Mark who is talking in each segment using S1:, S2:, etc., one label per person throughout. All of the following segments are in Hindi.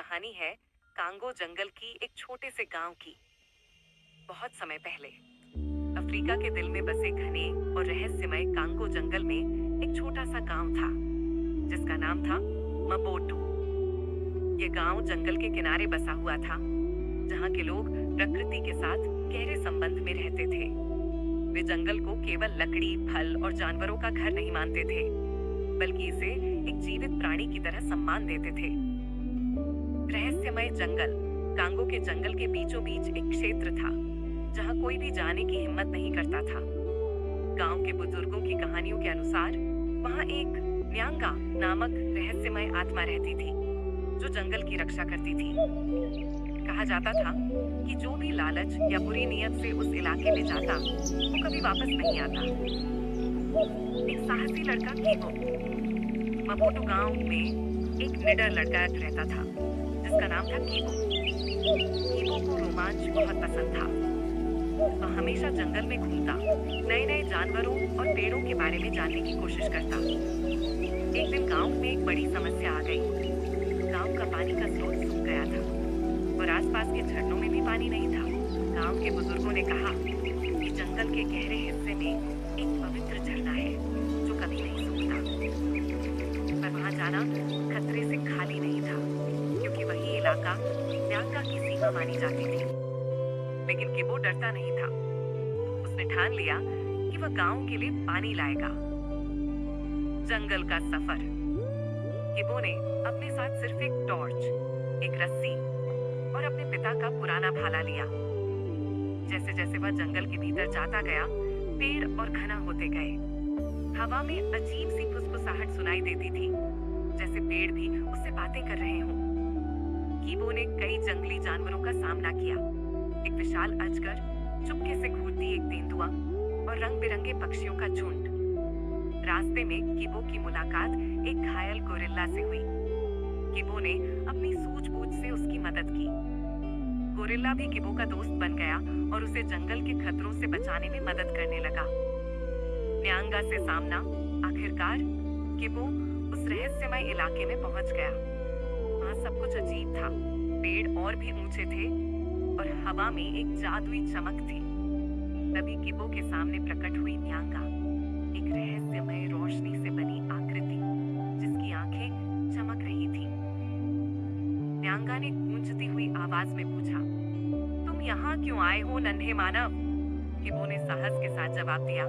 S1: कहानी है कांगो जंगल की एक छोटे से गांव की। बहुत समय पहले अफ्रीका के दिल में बसे घने और रहस्यमय कांगो जंगल में एक छोटा सा गांव था जिसका नाम था मपोटू। ये गांव जंगल के किनारे बसा हुआ था जहां के लोग प्रकृति के साथ गहरे संबंध में रहते थे। वे जंगल को केवल लकड़ी, फल और जानवरों का घर नहीं मानते थे, बल्कि इसे एक जीवित प्राणी की तरह सम्मान देते थे। रहस्यमय जंगल कांगो के जंगल के बीचों बीच एक क्षेत्र था जहां कोई भी जाने की हिम्मत नहीं करता था। गांव के बुजुर्गों की कहानियों के अनुसार वहां एक न्यांगा नामक रहस्यमय आत्मा रहती थी जो जंगल की रक्षा करती थी। कहा जाता था कि जो भी लालच या बुरी नीयत से उस इलाके में जाता वो कभी वापस नहीं आता। एक साहसी लड़का कीबो मपोटू गांव में एक निडर लड़का रहता था जिसका नाम था कीबो। कीबो को रोमांच बहुत पसंद था। वह हमेशा जंगल में घूमता, नए नए जानवरों और पेड़ों के बारे में जानने की कोशिश करता। एक दिन गांव में एक बड़ी समस्या आ गई। गांव का पानी का स्रोत सूख गया था और आसपास के झरनों में भी पानी नहीं था। गांव के बुजुर्गों ने कहा कि जंगल के गहरे हिस्से में एक पवित्र झरना है जो कभी नहीं सूखता, पर वहां जाना खतरे से खाली नहीं था क्योंकि वही इलाका न्यांगा की सीमा मानी जाती थी। लेकिन किबो डरता नहीं था। उसने ठान लिया कि वह गांव के लिए पानी लाएगा। जंगल का सफर। किबो ने अपने साथ सिर्फ एक टॉर्च, एक रस्सी और अपने पिता का पुराना भाला लिया। जैसे जैसे वह जंगल के भीतर जाता गया, पेड़ और घना होते गए। हवा में अजीब सी फुसफुसाहट सुनाई देती थी, जैसे पेड़ भी उससे बातें कर रहे हों। कीबो ने कई जंगली जानवरों का सामना किया। एक विशाल अजगर, चुपके से घूरती एक तेंदुआ और रंग बिरंगे पक्षियों का झुंड। रास्ते में कीबो की मुलाकात एक घायल गोरिल्ला से हुई। कीबो ने अपनी सूझबूझ से उसकी मदद की। गोरिल्ला भी कीबो का दोस्त बन गया और उसे जंगल के खतरों से बचाने में मदद करने लगा। न्यांगा से सामना। आखिरकार कीबो उस रहस्यमय इलाके में पहुंच गया। वहां सब कुछ अजीब था। पेड़ और भी ऊंचे थे और हवा में एक जादुई चमक थी। तभी कीबो के सामने प्रकट हुई न्यांगा, एक रहस्यमय रोशनी से बनी आकृति जिसकी आंखें चमक रही थीं। न्यांगा ने गूंजती हुई आवाज में पूछा, तुम यहाँ क्यों आए हो नन्हे मानव? कीबो ने साहस के साथ जवाब दिया,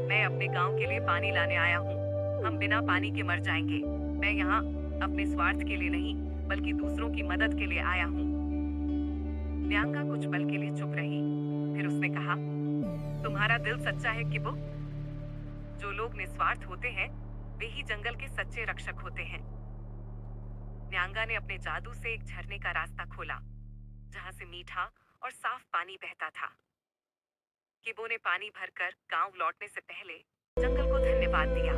S1: मैं अपने गांव के लिए पानी लाने आया हूँ। हम बिना पानी के मर जाएंगे। मैं यहाँ अपने स्वार्थ के लिए नहीं, बल्कि दूसरों की मदद के लिए आया हूँ। न्यांगा कुछ पल के लिए चुप रही, फिर उसने कहा, तुम्हारा दिल सच्चा है कीबो। जो लोग निस्वार्थ होते हैं वे ही जंगल के सच्चे रक्षक होते हैं। न्यांगा ने अपने जादू से एक झरने का रास्ता खोला जहां से मीठा और साफ पानी बहता था। कीबो ने पानी भरकर गांव लौटने से पहले जंगल को धन्यवाद दिया।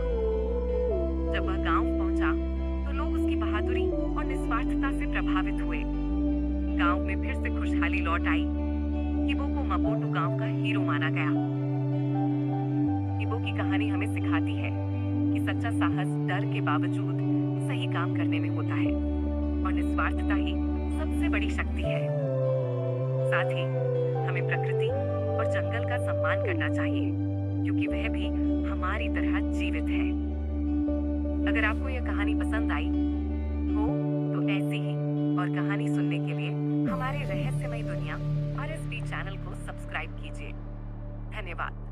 S1: जब वह गांव पहुंचा तो लोग उसकी बहादुरी और निस्वार्थता से प्रभावित हुए। गांव में फिर से खुशहाली लौट आई। कीबो को मपोटू गांव का हीरो माना गया। कीबो की कहानी हमें सिखाती है कि सच्चा साहस डर के बावजूद सही काम करने में होता है और निस्वार्थता ही सबसे बड़ी शक्ति है। साथ ही हमें प्रकृति और जंगल का सम्मान करना चाहिए क्योंकि वह भी हमारी तरह जीवित है। अगर आपको यह कहानी पसंद आई हो तो ऐसी ही और कहानी सुनने के लिए हमारे रहस्यमय दुनिया RSP चैनल को सब्सक्राइब कीजिए। धन्यवाद।